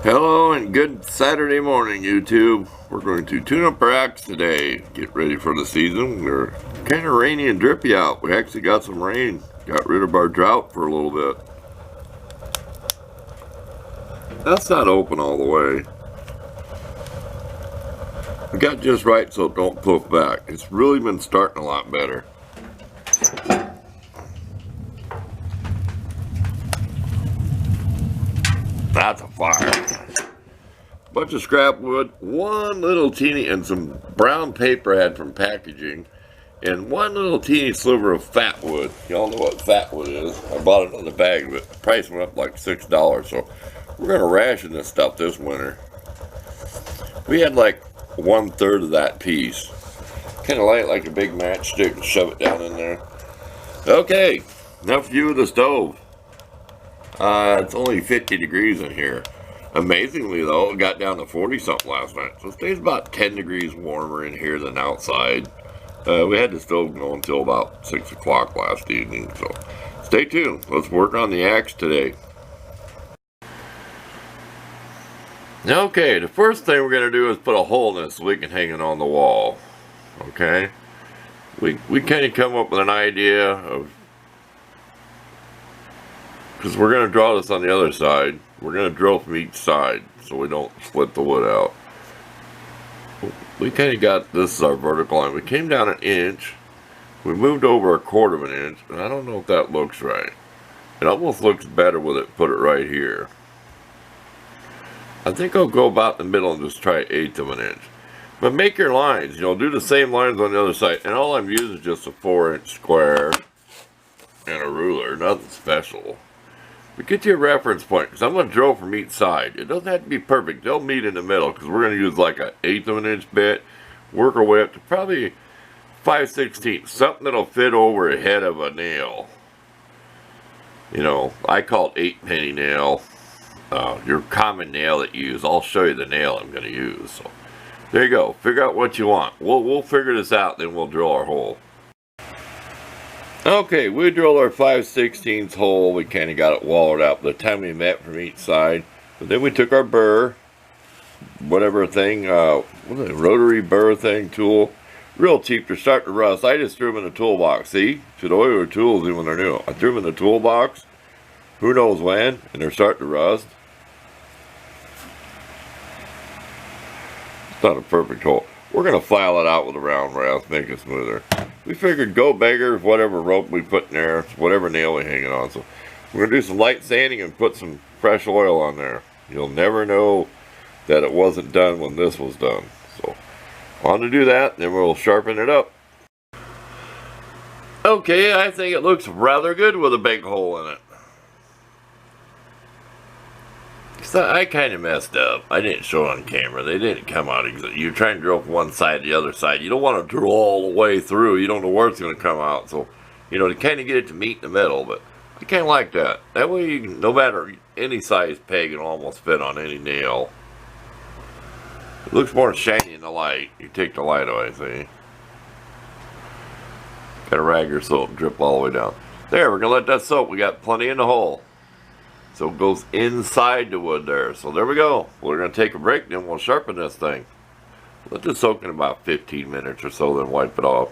Hello and good Saturday morning, YouTube. We're going to tune up our axe today. Get ready for the season. We're kind of rainy and drippy out. We actually got some rain. Got rid of our drought for a little bit. That's not open all the way. We got just right so it don't poof back. It's really been starting a lot better. That's a fire. Bunch of scrap wood, one little teeny, and some brown paper I had from packaging, and one little teeny sliver of fat wood. Y'all know what fat wood is. I bought another bag of it. The price went up like $6, so we're going to ration this stuff this winter. We had like 1/3 of that piece. Kind of light like a big matchstick and shove it down in there. Okay, enough view of the stove. It's only 50 degrees in here. Amazingly, though, it got down to 40-something last night. So it stays about 10 degrees warmer in here than outside. We had the stove going until about 6 o'clock last evening. So stay tuned. Let's work on the axe today. Okay, the first thing we're going to do is put a hole in this so we can hang it on the wall. Okay? We kind of come up with an idea of... because we're going to draw this on the other side. We're going to drill from each side so we don't split the wood out. We kind of got, this is our vertical line. We came down 1 inch. We moved over 1/4 of an inch. And I don't know if that looks right. It almost looks better with it, put it right here. I think I'll go about the middle and just try 1/8 of an inch. But make your lines, do the same lines on the other side. And all I'm using is just a 4-inch square and a ruler, nothing special. But get you a reference point, because I'm going to drill from each side. It doesn't have to be perfect. They'll meet in the middle, because we're going to use like 1/8 of an inch bit. Work our way up to probably 5/16, something that'll fit over the head of a nail. I call it 8-penny nail. Your common nail that you use. I'll show you the nail I'm going to use. So there you go. Figure out what you want. We'll figure this out, then we'll drill our hole. Okay, we drilled our 5/16 hole. We kind of got it walled out by the time we met from each side. But then we took our burr, whatever thing, what is it, rotary burr thing, tool. Real cheap. They're starting to rust. I just threw them in the toolbox. See? Should oil your tools even when they're new. I threw them in the toolbox. Who knows when? And they're starting to rust. It's not a perfect hole. We're going to file it out with a round rasp, make it smoother. We figured go bigger, whatever rope we put in there, whatever nail we hang it on. So we're going to do some light sanding and put some fresh oil on there. You'll never know that it wasn't done when this was done. So on to do that, then we'll sharpen it up. Okay, I think it looks rather good with a big hole in it. So I kind of messed up. I didn't show it on camera. They didn't come out exactly. You're trying to drill from one side to the other side. You don't want to drill all the way through. You don't know where it's going to come out. So, to kind of get it to meet in the middle. But I kind of like that. That way, you can, no matter any size peg, it'll almost fit on any nail. It looks more shiny in the light. You take the light away, see? Got to rag your soap and drip all the way down. There, we're going to let that soak. We got plenty in the hole. So it goes inside the wood there. So there we go. We're going to take a break, then we'll sharpen this thing. Let this soak in about 15 minutes or so, then wipe it off.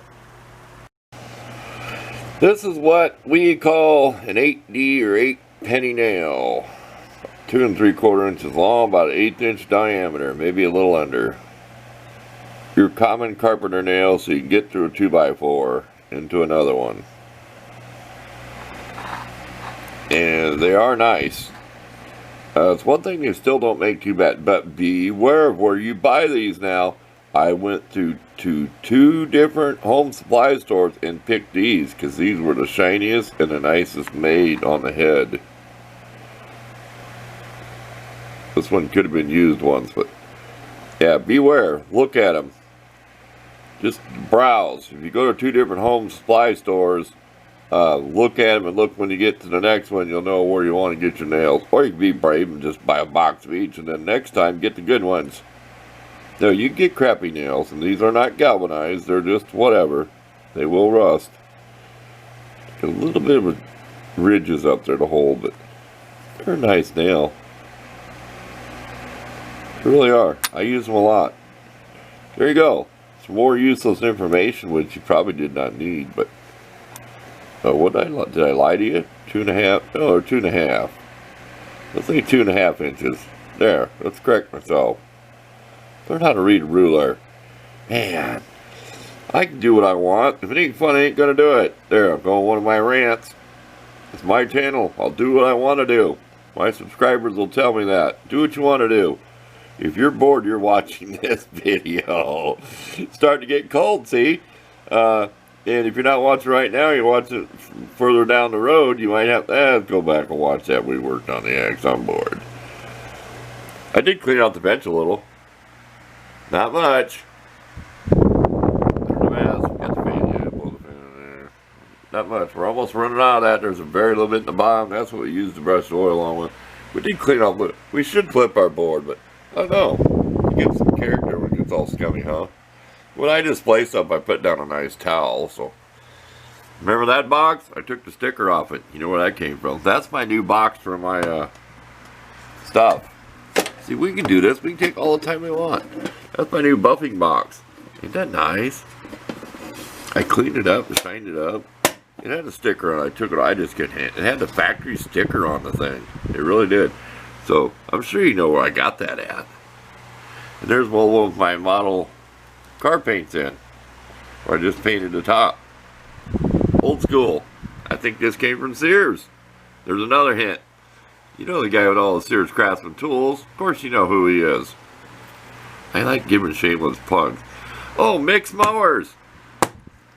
This is what we call an 8D or 8-penny nail. 2 3/4 inches long, about an 1/8 inch diameter, maybe a little under. Your common carpenter nail, so you can get through a 2x4 into another one. And they are nice. It's one thing they still don't make too bad, but beware of where you buy these now. I went to 2 different home supply stores and picked these because these were the shiniest and the nicest made on the head. This one could have been used once, but yeah, beware. Look at them. Just browse. If you go to 2 different home supply stores, look at them, and look when you get to the next one, you'll know where you want to get your nails. Or you can be brave and just buy a box of each, and then next time get the good ones. No, you can get crappy nails, and these are not galvanized. They're just whatever. They will rust. A little bit of ridges up there to hold, but they're a nice nail. They really are. I use them a lot. There you go. Some more useless information which you probably did not need, but did I lie to you? 2.5? Oh, or 2.5. Let's say 2.5 inches. There. Let's correct myself. Learn how to read a ruler. Man, I can do what I want. If it ain't fun, I ain't gonna do it. There, I'm going one of my rants. It's my channel. I'll do what I want to do. My subscribers will tell me that. Do what you want to do. If you're bored, you're watching this video. It's starting to get cold, see? And if you're not watching right now, you're watching it further down the road, you might have to go back and watch that. We worked on the Axon board. I did clean out the bench a little. Not much. There's a mess. Got the fan, yeah, blow the fan in there. Not much. We're almost running out of that. There's a very little bit in the bottom. That's what we used to brush the oil on with. We did clean out, but we should flip our board, but I don't know. It gives some character when it gets all scummy, huh? When I display stuff, I put down a nice towel, so. Remember that box? I took the sticker off it. You know where that came from. That's my new box for my stuff. See, we can do this. We can take all the time we want. That's my new buffing box. Ain't that nice? I cleaned it up and shined it up. It had a sticker on it. I took it. I just couldn't hand it. It had the factory sticker on the thing. It really did. So, I'm sure you know where I got that at. And there's one of my model car paints in. Where I just painted the top. Old school. I think this came from Sears. There's another hint. You know the guy with all the Sears Craftsman tools. Of course you know who he is. I like giving shameless plugs. Oh, Mix Mowers.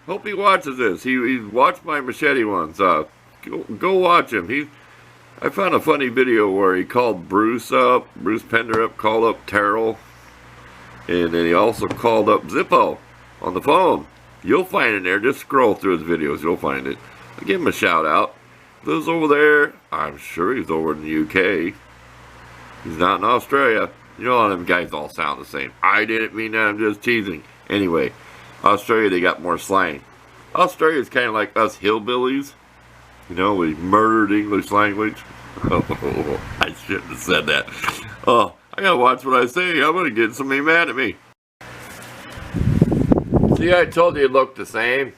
Hope he watches this. He watched my machete ones. Go watch him. I found a funny video where he called Bruce Pender up, called up Terrell, and then he also called up Zippo on the phone. You'll find it there. Just scroll through his videos. You'll find it. I'll give him a shout out. Lives over there. I'm sure he's over in the UK. He's not in Australia. You know, all them guys all sound the same. I didn't mean that. I'm just teasing. Anyway, Australia, they got more slang. Australia's kind of like us hillbillies. You know, we murdered English language. Oh, I shouldn't have said that. Oh, I gotta watch what I say. I'm gonna get somebody mad at me. See, I told you it looked the same.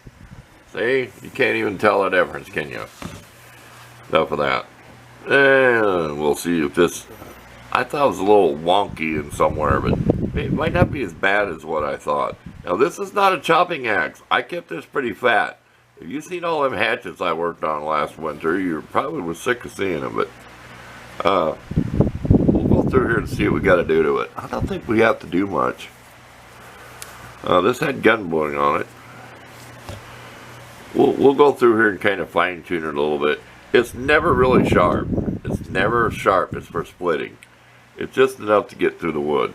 See? You can't even tell the difference, can you? Enough of that. And we'll see if this... I thought it was a little wonky in somewhere, but it might not be as bad as what I thought. Now, this is not a chopping axe. I kept this pretty fat. If you've seen all them hatchets I worked on last winter, you probably were sick of seeing them, but... we'll go through here and see what we got to do to it. I don't think we have to do much. This had gun blowing on it. We'll go through here and kind of fine tune it a little bit. It's never really sharp. It's never sharp. It's for splitting. It's just enough to get through the wood.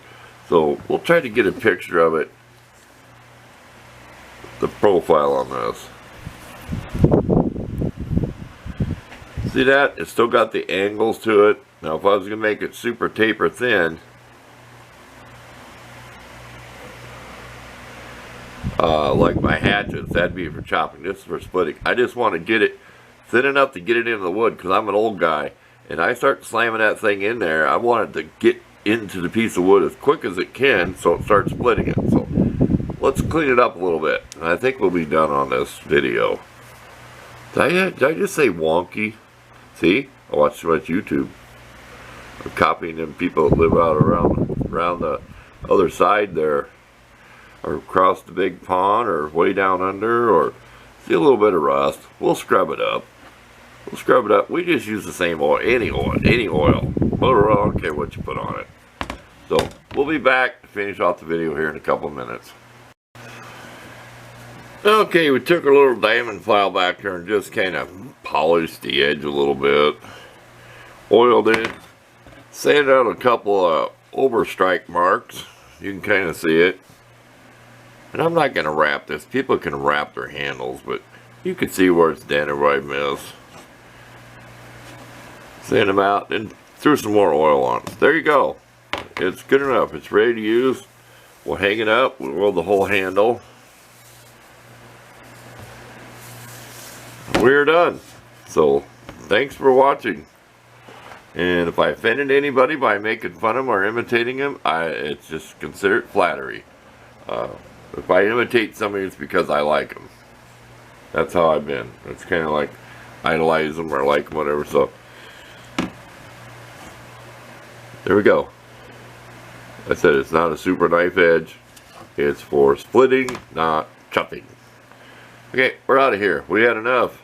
So we'll try to get a picture of it. The profile on this. See that? It's still got the angles to it. Now if I was going to make it super taper thin, like my hatchets, that'd be for chopping. This is for splitting. I just want to get it thin enough to get it into the wood because I'm an old guy and I start slamming that thing in there. I want it to get into the piece of wood as quick as it can so it starts splitting it. So let's clean it up a little bit and I think we'll be done on this video. Did I just say wonky? See? I watch too much YouTube. I'm copying them people that live out around the other side there, or across the big pond, or way down under, or see a little bit of rust. We'll scrub it up. We'll scrub it up. We just use the same oil, any oil. Motor oil, I don't care what you put on it. So we'll be back to finish off the video here in a couple of minutes. Okay, we took a little diamond file back here and just kind of polished the edge a little bit. Oiled it. Sanded out a couple of overstrike marks. You can kind of see it. And I'm not going to wrap this. People can wrap their handles, but you can see where it's dented, where I missed. Sand them out and threw some more oil on it. There you go. It's good enough. It's ready to use. We'll hang it up. We'll roll the whole handle. We're done. So, thanks for watching. And if I offended anybody by making fun of them or imitating them, it's just considered flattery. If I imitate somebody, it's because I like them. That's how I've been. It's kind of like idolize them or like them, whatever. So there we go. I said it's not a super knife edge. It's for splitting, not chopping. Okay, we're out of here. We had enough.